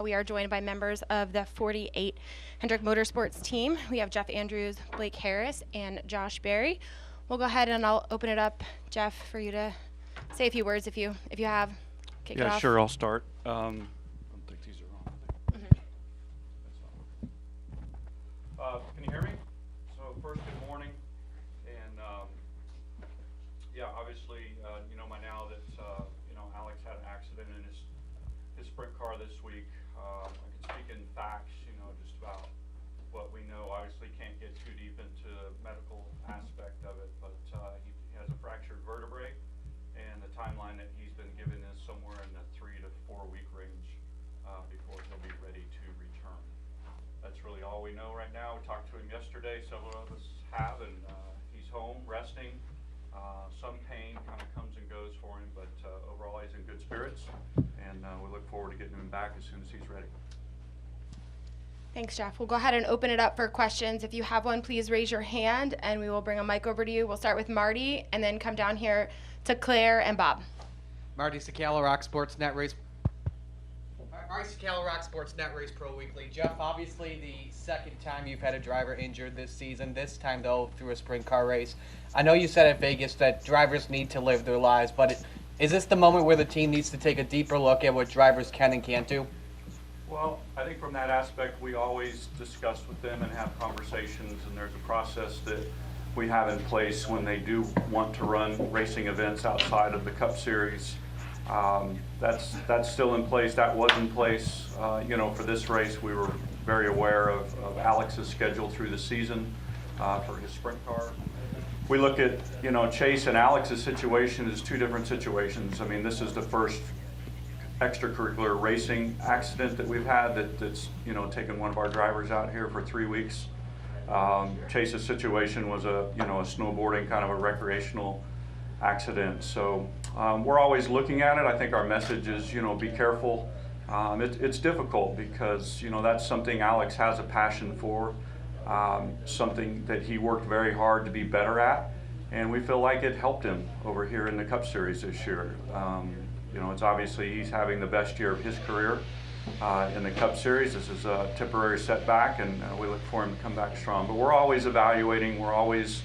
We are joined by members of the 48 Hendrick Motorsports team. We have Jeff Andrews, Blake Harris, and Josh Berry. We'll go ahead and I'll open it up, Jeff, for you to say a few words if you have. Kick it Yeah, off. sure. I'll start. I don't think these are on. Can you hear me? So first, good morning, and yeah, obviously, you know by now that Alex had an accident in his sprint car this week. I can speak in facts, just about what we know. Obviously, can't get too deep into the medical aspect of it, but he has a fractured vertebrae, and the timeline that he's been given is somewhere in the 3 to 4 week range before he'll be ready to return. That's really all we know right now. We talked to him yesterday, several of us have, and he's home resting. Some pain kind of comes and goes for him, but overall he's in good spirits, and we look forward to getting him back as soon as he's ready. Thanks, Jeff. We'll go ahead and open it up for questions. If you have one, please raise your hand, and we will bring a mic over to you. We'll start with Marty, and then come down here to Claire and Bob. Marty Sakala, Rock Sports Net Race. Marty Sakala, Rock Sports Net Race Pro Weekly. Jeff, obviously the second time you've had a driver injured this season. This time though through a sprint car race. I know you said at Vegas that drivers need to live their lives, but is this the moment where the team needs to take a deeper look at what drivers can and can't do? Well, I think from that aspect, we always discuss with them and have conversations, and there's a process that we have in place when they do want to run racing events outside of the Cup Series. That's still in place. That was in place. For this race, we were very aware of Alex's schedule through the season for his sprint car. We look at, Chase and Alex's situation as two different situations. I mean, this is the first extracurricular racing accident that we've had that's taken one of our drivers out here for 3 weeks. Chase's situation was a snowboarding kind of a recreational accident. So we're always looking at it. I think our message is be careful. It's difficult because that's something Alex has a passion for, something that he worked very hard to be better at, and we feel like it helped him over here in the Cup Series this year. It's obviously he's having the best year of his career in the Cup Series. This is a temporary setback, and we look for him to come back strong. But we're always evaluating. We're always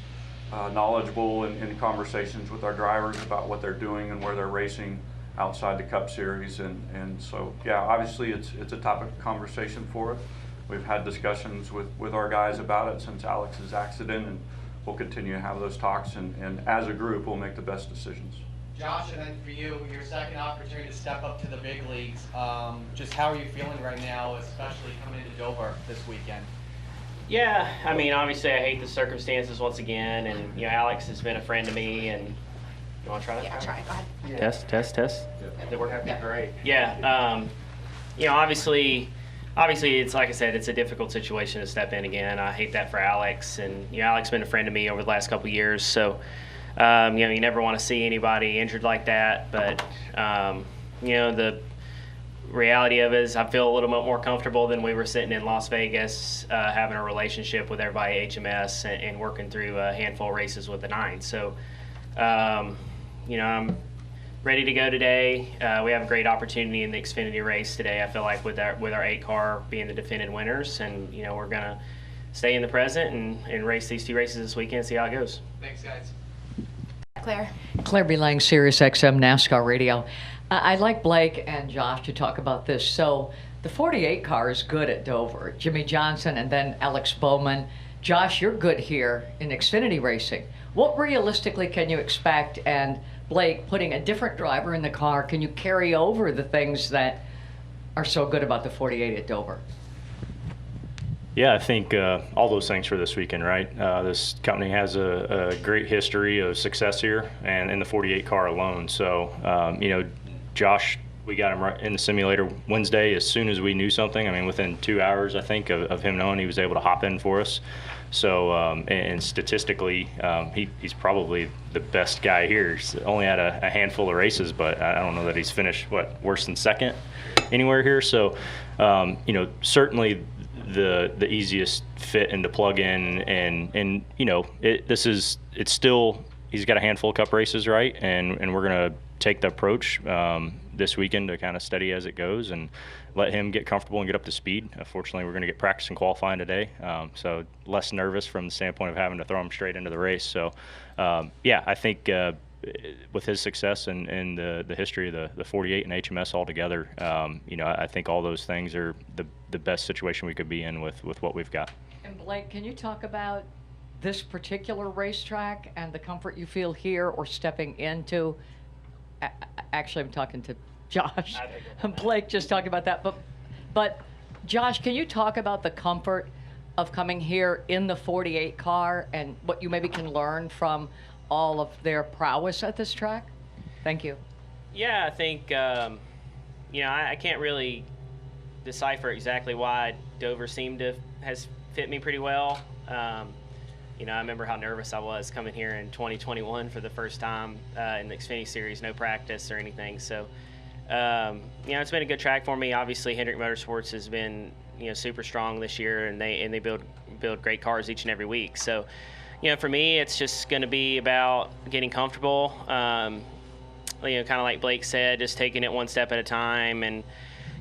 knowledgeable in conversations with our drivers about what they're doing and where they're racing outside the Cup Series. And so, yeah, obviously it's a topic of conversation for us. We've had discussions with our guys about it since Alex's accident, and we'll continue to have those talks. And as a group, we'll make the best decisions. Josh, and then for you, your second opportunity to step up to the big leagues. Just how are you feeling right now, especially coming into Dover this weekend? Yeah, I mean, obviously I hate the circumstances once again, and Alex has been a friend to me, and you want to try that? Yeah, try it. Go ahead. Yeah. Test. Did it work out? Yeah. Great. Yeah, obviously it's like I said, it's a difficult situation to step in again. I hate that for Alex, and Alex has been a friend to me over the last couple of years, so you never want to see anybody injured like that, but the reality of it is I feel a little bit more comfortable than we were sitting in Las Vegas, having a relationship with everybody at HMS and working through a handful of races with the 9. So, I'm ready to go today. We have a great opportunity in the Xfinity race today. I feel like with our 8 car being the defending winners, and we're gonna stay in the present and race these 2 races this weekend, see how it goes. Thanks, guys. Claire. Claire B. Lang, Sirius XM NASCAR Radio. I'd like Blake and Josh to talk about this. So the 48 car is good at Dover. Jimmy Johnson and then Alex Bowman. Josh, you're good here in Xfinity racing. What realistically can you expect? And Blake, putting a different driver in the car, can you carry over the things that are so good about the 48 at Dover? Yeah, I think all those things for this weekend, right? This company has a great history of success here, and in the 48 car alone. So, Josh, we got him right in the simulator Wednesday as soon as we knew something. I mean, within 2 hours, I think, of him knowing, he was able to hop in for us. So, and statistically, he's probably the best guy here. He's only had a handful of races, but I don't know that he's finished, worse than second anywhere here. So, certainly the easiest fit and to plug in, and it's still, he's got a handful of Cup races, right? And we're gonna take the approach this weekend to kind of steady as it goes, and let him get comfortable and get up to speed. Fortunately, we're going to get practice and qualifying today, so less nervous from the standpoint of having to throw him straight into the race. So, yeah, I think with his success and the history of the 48 and HMS altogether, I think all those things are the best situation we could be in with what we've got. And Blake, can you talk about this particular racetrack and the comfort you feel here or stepping into? Actually, I'm talking to Josh. Blake just talked about that. But Josh, can you talk about the comfort of coming here in the 48 car and what you maybe can learn from all of their prowess at this track? Thank you. Yeah, I think, I can't really decipher exactly why Dover has fit me pretty well. I remember how nervous I was coming here in 2021 for the first time in the Xfinity Series, no practice or anything. So, it's been a good track for me. Obviously, Hendrick Motorsports has been, super strong this year, and they build great cars each and every week. So, for me, it's just going to be about getting comfortable. Kind of like Blake said, just taking it one step at a time. And,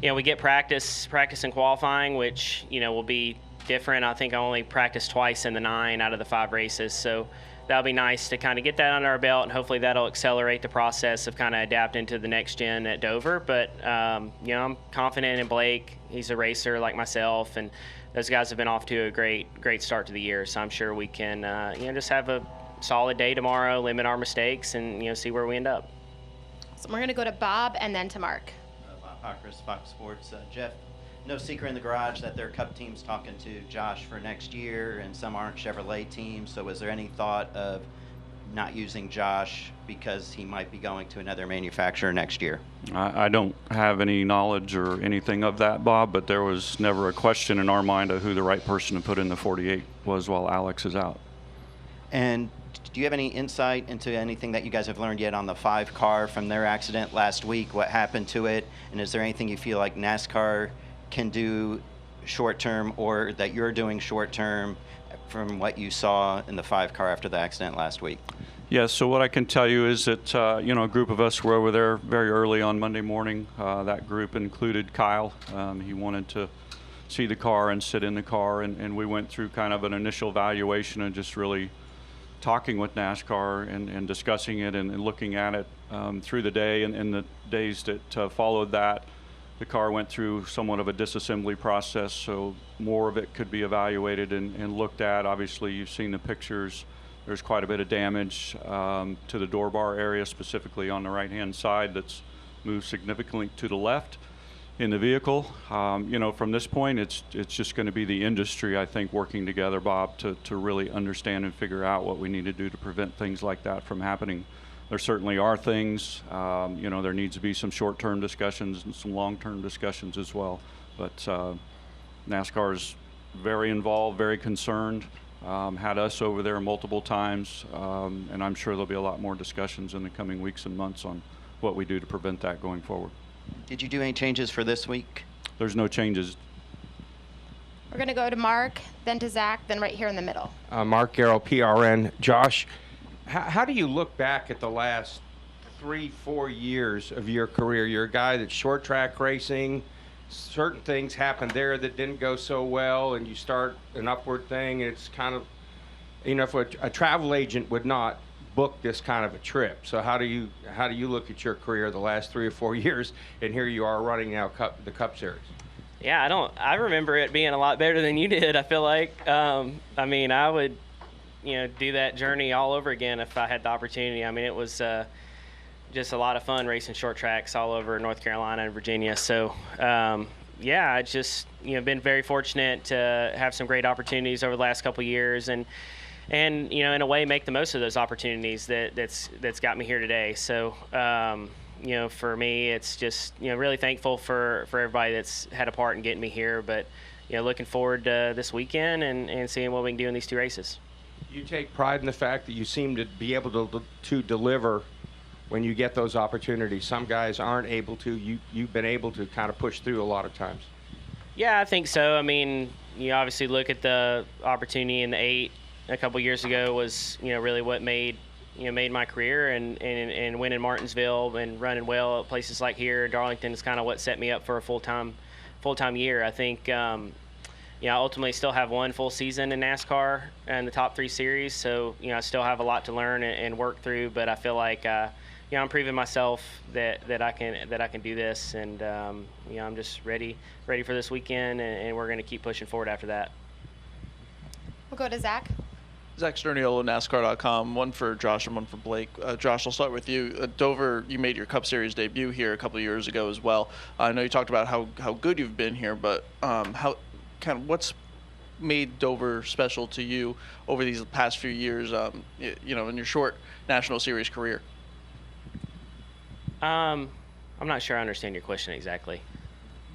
we get practice and qualifying, which, will be different. I think I only practiced twice in the 9 out of the 5 races. So that'll be nice to kind of get that under our belt, and hopefully that'll accelerate the process of kind of adapting to the next gen at Dover. But, I'm confident in Blake. He's a racer like myself, and those guys have been off to a great start to the year. So I'm sure we can, just have a solid day tomorrow, limit our mistakes, and, see where we end up. So we're going to go to Bob and then to Mark. Bob Chris, Fox Sports. Jeff, no secret in the garage that their Cup team's talking to Josh for next year, and some aren't Chevrolet teams. So is there any thought of not using Josh because he might be going to another manufacturer next year? I don't have any knowledge or anything of that, Bob, but there was never a question in our mind of who the right person to put in the 48 was while Alex is out. And do you have any insight into anything that you guys have learned yet on the 5 car from their accident last week? What happened to it? And is there anything you feel like NASCAR can do short term, or that you're doing short term from what you saw in the 5 car after the accident last week? Yes, so what I can tell you is that, a group of us were over there very early on Monday morning. That group included Kyle. He wanted to see the car and sit in the car, and we went through kind of an initial evaluation and just really talking with NASCAR and discussing it and looking at it through the day. And the days that followed that, the car went through somewhat of a disassembly process, so more of it could be evaluated and looked at. Obviously, you've seen the pictures. There's quite a bit of damage to the door bar area, specifically on the right-hand side, that's moved significantly to the left in the vehicle. From this point, it's just going to be the industry, I think, working together, Bob, to really understand and figure out what we need to do to prevent things like that from happening. There certainly are things, there needs to be some short-term discussions and some long-term discussions as well. But NASCAR is very involved, very concerned, had us over there multiple times, and I'm sure there'll be a lot more discussions in the coming weeks and months on what we do to prevent that going forward. Did you do any changes for this week? There's no changes. We're going to go to Mark, then to Zach, then right here in the middle. Mark Garrow, PRN. Josh, how do you look back at the last 3-4 years of your career? You're a guy that's short track racing. Certain things happened there that didn't go so well, and you start an upward thing. It's kind of, if a travel agent would not book this kind of a trip. So how do you look at your career the last 3 or 4 years, and here you are running now the Cup Series? Yeah, I remember it being a lot better than you did, I feel like. I would, do that journey all over again if I had the opportunity. It was just a lot of fun racing short tracks all over North Carolina and Virginia. So, I just, been very fortunate to have some great opportunities over the last couple of years, and in a way make the most of those opportunities that's got me here today. So, for me, it's just, really thankful for everybody that's had a part in getting me here, but, looking forward to this weekend and seeing what we can do in these 2 races. You take pride in the fact that you seem to be able to deliver when you get those opportunities. Some guys aren't able to. You've been able to kind of push through a lot of times. Yeah, I think so. You obviously look at the opportunity in the 8 a couple years ago was, really what made my career, and winning Martinsville and running well at places like here. Darlington is kind of what set me up for a full-time full-time year. I think I ultimately still have one full season in NASCAR and the top 3 series, so I still have a lot to learn and work through. But I feel like I'm proving myself that I can do this, and I'm just ready for this weekend, and we're going to keep pushing forward after that. We'll go to Zach. Zach Sterniolo, NASCAR.com. One for Josh and one for Blake. Josh, I'll start with you. Dover, you made your Cup Series debut here a couple of years ago as well. I know you talked about how good you've been here, but what's made Dover special to you over these past few years? In your short National Series career. I'm not sure I understand your question exactly.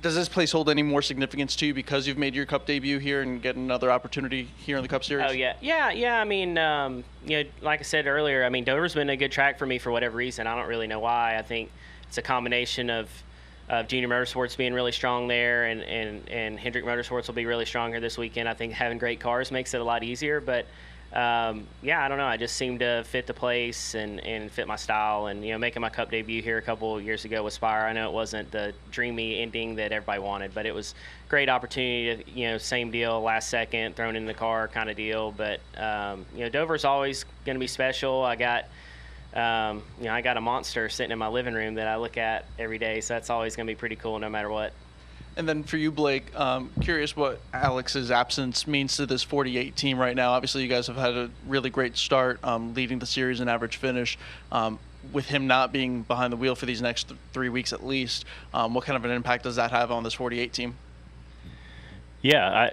Does this place hold any more significance to you because you've made your Cup debut here and get another opportunity here in the Cup Series? Oh, yeah. I mean, like I said earlier, I mean, Dover's been a good track for me for whatever reason. I don't really know why. I think it's a combination of Junior Motorsports being really strong there, and Hendrick Motorsports will be really strong here this weekend. I think having great cars makes it a lot easier, but I don't know. I just seem to fit the place and fit my style. And making my Cup debut here a couple years ago with Spire, I know it wasn't the dreamy ending that everybody wanted, but it was a great opportunity. Same deal, last second, thrown in the car kind of deal. But Dover's always going to be special. I got a monster sitting in my living room that I look at every day, so that's always going to be pretty cool no matter what. And then for you, Blake, curious what Alex's absence means to this 48 team right now. Obviously, you guys have had a really great start, leading the series in average finish. With him not being behind the wheel for these next 3 weeks at least, what kind of an impact does that have on this 48 team? Yeah,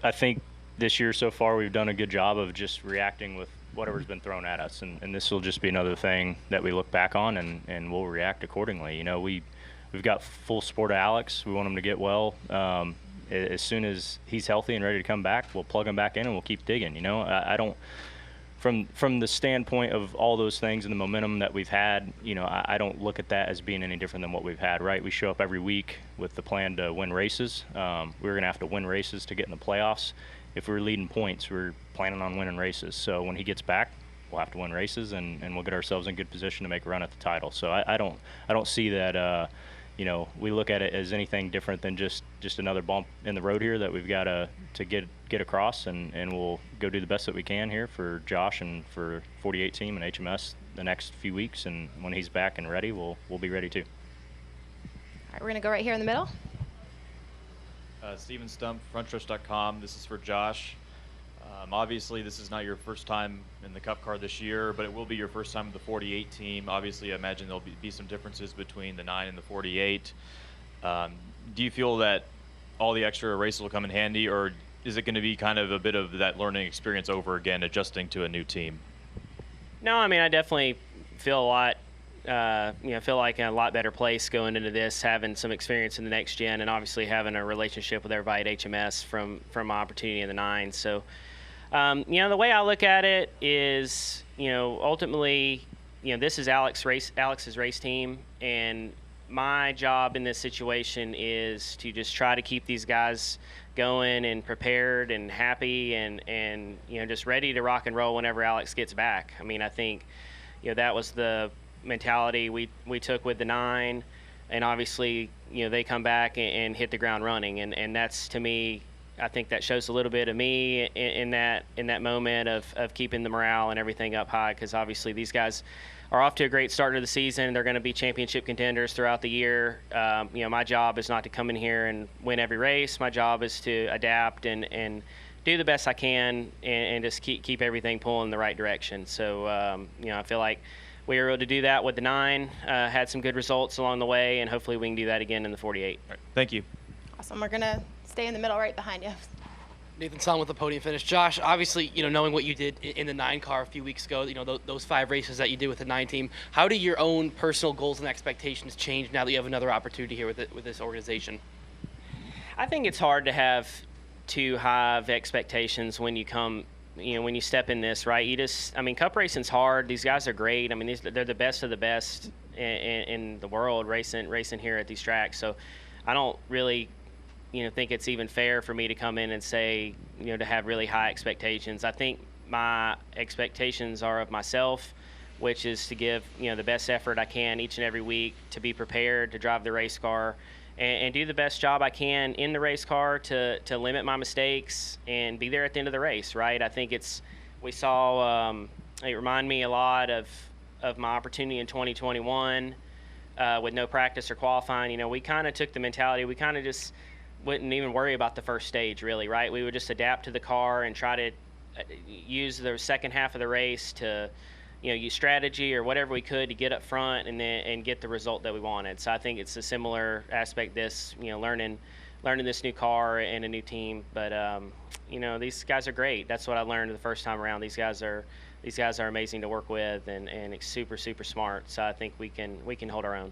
I think this year so far we've done a good job of just reacting with whatever's been thrown at us, and this will just be another thing that we look back on and we'll react accordingly. We've got full support of Alex. We want him to get well. As soon as he's healthy and ready to come back, we'll plug him back in and we'll keep digging. I don't, from the standpoint of all those things and the momentum that we've had, I don't look at that as being any different than what we've had, right? We show up every week with the plan to win races. We're going to have to win races to get in the playoffs. If we're leading points, we're planning on winning races. So when he gets back, we'll have to win races and we'll get ourselves in good position to make a run at the title. So I don't see that. We look at it as anything different than just another bump in the road here that we've got to get across, and we'll go do the best that we can here for Josh and for 48 team and HMS the next few weeks. And when he's back and ready, we'll be ready too. All right, we're going to go right here in the middle. Steven Stump, frontrush.com. This is for Josh. Obviously, this is not your first time in the Cup car this year, but it will be your first time with the 48 team. Obviously, I imagine there'll be some differences between the 9 and the 48. Do you feel that all the extra races will come in handy, or is it going to be kind of a bit of that learning experience over again, adjusting to a new team? No, I mean, I definitely feel a lot, feel like in a lot better place going into this, having some experience in the next gen, and obviously having a relationship with everybody at HMS from my opportunity in the 9. So, the way I look at it is, ultimately, this is Alex's race team, and my job in this situation is to just try to keep these guys going and prepared and happy and just ready to rock and roll whenever Alex gets back. I mean, I think, that was the mentality we took with the 9, and obviously, they come back and hit the ground running, and that's, to me, I think that shows a little bit of me in that moment of keeping the morale and everything up high, because obviously these guys are off to a great start to the season. They're going to be championship contenders throughout the year. My job is not to come in here and win every race. My job is to adapt and do the best I can and just keep everything pulling in the right direction. So, I feel like we were able to do that with the 9, had some good results along the way, and hopefully we can do that again in the 48. All right, thank you. Awesome. We're going to stay in the middle right behind you. Nathan Song with the podium finish. Josh, obviously, knowing what you did in the 9 car a few weeks ago, those 5 races that you did with the 9 team, how do your own personal goals and expectations change now that you have another opportunity here with this organization? I think it's hard to have too high of expectations when you come, when you step in this, right? Cup racing's hard. These guys are great. I mean, they're the best of the best in the world racing here at these tracks. So I don't really think it's even fair for me to come in and say, to have really high expectations. I think my expectations are of myself, which is to give, the best effort I can each and every week, to be prepared to drive the race car and do the best job I can in the race car to limit my mistakes and be there at the end of the race, right? I think we saw, it reminded me a lot of my opportunity in 2021 with no practice or qualifying. You know, we kind of took the mentality, we kind of just wouldn't even worry about the first stage, really, right? We would just adapt to the car and try to use the second half of the race to, use strategy or whatever we could to get up front and get the result that we wanted. So I think it's a similar aspect, learning this new car and a new team. But these guys are great. That's what I learned the first time around. These guys are amazing to work with and super, super smart. So I think we can hold our own.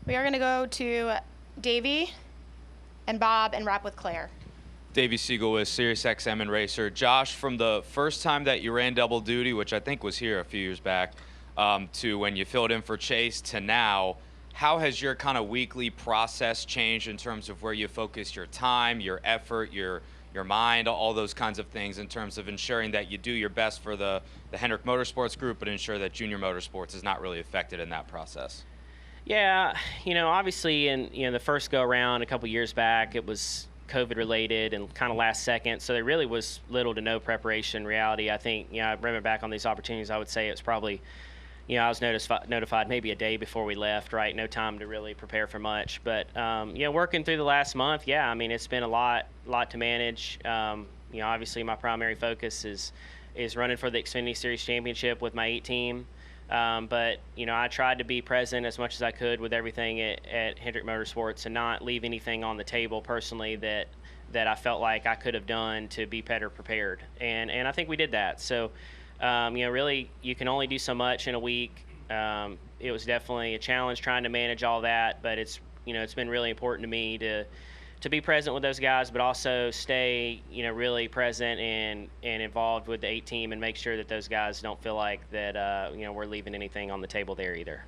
We are going to go to Davey and Bob and wrap with Claire. Davey Siegel with SiriusXM and Racer. Josh, from the first time that you ran double duty, which I think was here a few years back, to when you filled in for Chase to now, how has your kind of weekly process changed in terms of where you focus your time, your effort, your mind, all those kinds of things in terms of ensuring that you do your best for the Hendrick Motorsports group, but ensure that Junior Motorsports is not really affected in that process? Yeah, obviously in the first go around a couple years back, it was COVID related and kind of last second, so there really was little to no preparation. Reality, I think, I remember back on these opportunities, I would say it's probably, I was notified maybe a day before we left, right? No time to really prepare for much. But working through the last month, it's been a lot to manage. Obviously my primary focus is running for the Xfinity Series Championship with my 8 team. But I tried to be present as much as I could with everything at Hendrick Motorsports and not leave anything on the table personally that I felt like I could have done to be better prepared. And I think we did that. So, really, you can only do so much in a week. It was definitely a challenge trying to manage all that, but it's been really important to me to be present with those guys, but also stay, really present and involved with the 8 team and make sure that those guys don't feel like that, we're leaving anything on the table there either.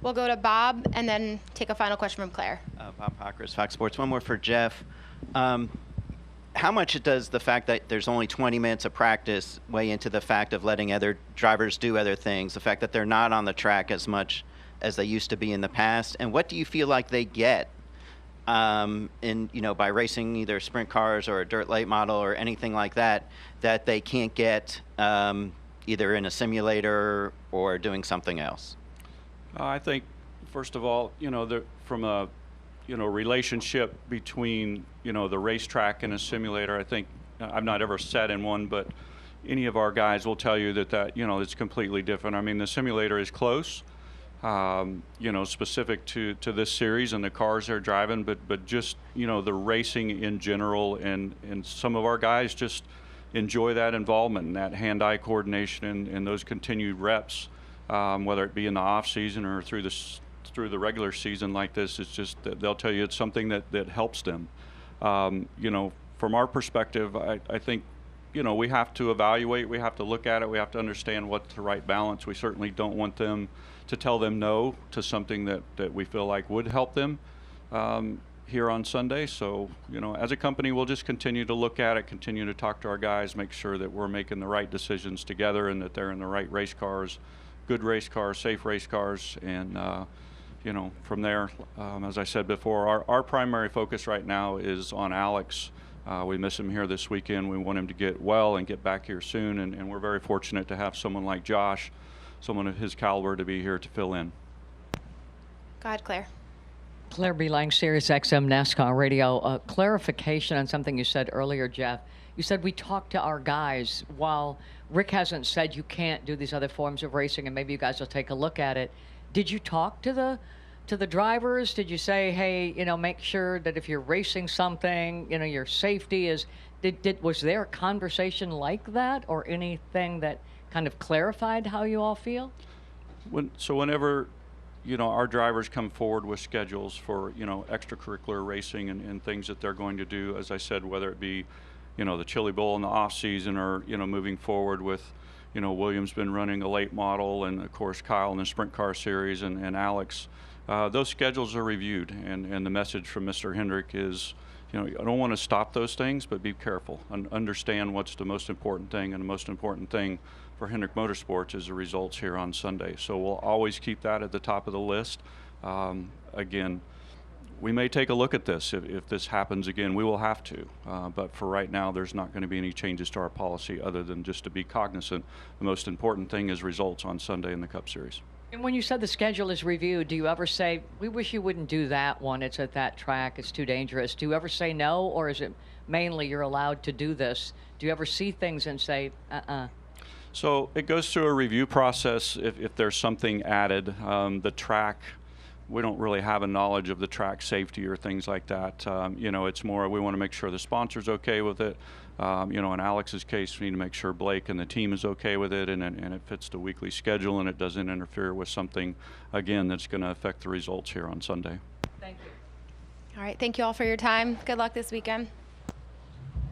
We'll go to Bob and then take a final question from Claire. Bob Pockris, Fox Sports. One more for Jeff. How much does the fact that there's only 20 minutes of practice weigh into the fact of letting other drivers do other things, the fact that they're not on the track as much as they used to be in the past? And what do you feel like they get by racing either sprint cars or a dirt late model or anything like that they can't get either in a simulator or doing something else? I think, first of all, from a relationship between the racetrack and a simulator, I think I've not ever sat in one, but any of our guys will tell you that it's completely different. I mean, the simulator is close. Specific to this series and the cars they're driving, but just, the racing in general, and some of our guys just enjoy that involvement and that hand-eye coordination and those continued reps, whether it be in the off season or through the regular season like this. It's just that they'll tell you it's something that helps them. From our perspective, I think, we have to evaluate, we have to look at it, we have to understand what's the right balance. We certainly don't want them to tell them no to something that we feel like would help them here on Sunday. So, as a company, we'll just continue to look at it, continue to talk to our guys, make sure that we're making the right decisions together and that they're in the right race cars, good race cars, safe race cars. And, from there, as I said before, our primary focus right now is on Alex. We miss him here this weekend. We want him to get well and get back here soon. And we're very fortunate to have someone like Josh, someone of his caliber, to be here to fill in. Go ahead, Claire. Claire B. Lang, SiriusXM NASCAR Radio. Clarification on something you said earlier, Jeff. You said we talked to our guys. While Rick hasn't said you can't do these other forms of racing, and maybe you guys will take a look at it, did you talk to the drivers? Did you say, hey, make sure that if you're racing something, your safety is... Was there a conversation like that, or anything that kind of clarified how you all feel? Whenever, our drivers come forward with schedules for, extracurricular racing and things that they're going to do, as I said, whether it be, the Chili Bowl in the off season or, moving forward with, William's been running a late model, and of course Kyle in the sprint car series and Alex, those schedules are reviewed, and the message from Mr. Hendrick is, I don't want to stop those things, but be careful and understand what's the most important thing, and the most important thing for Hendrick Motorsports is the results here on Sunday. So we'll always keep that at the top of the list. Again, we may take a look at this. If this happens again, we will have to. But for right now, there's not going to be any changes to our policy other than just to be cognizant. The most important thing is results on Sunday in the Cup Series. And when you said the schedule is reviewed, do you ever say, we wish you wouldn't do that one, it's at that track, it's too dangerous? Do you ever say no, or is it mainly you're allowed to do this? Do you ever see things and say, So it goes through a review process if there's something added. The track, we don't really have a knowledge of the track safety or things like that. You know, it's more we want to make sure the sponsor's okay with it. You know, in Alex's case, we need to make sure Blake and the team is okay with it, and it fits the weekly schedule, and it doesn't interfere with something, again, that's going to affect the results here on Sunday. thank you? All right, thank you all for your time. Good luck this weekend.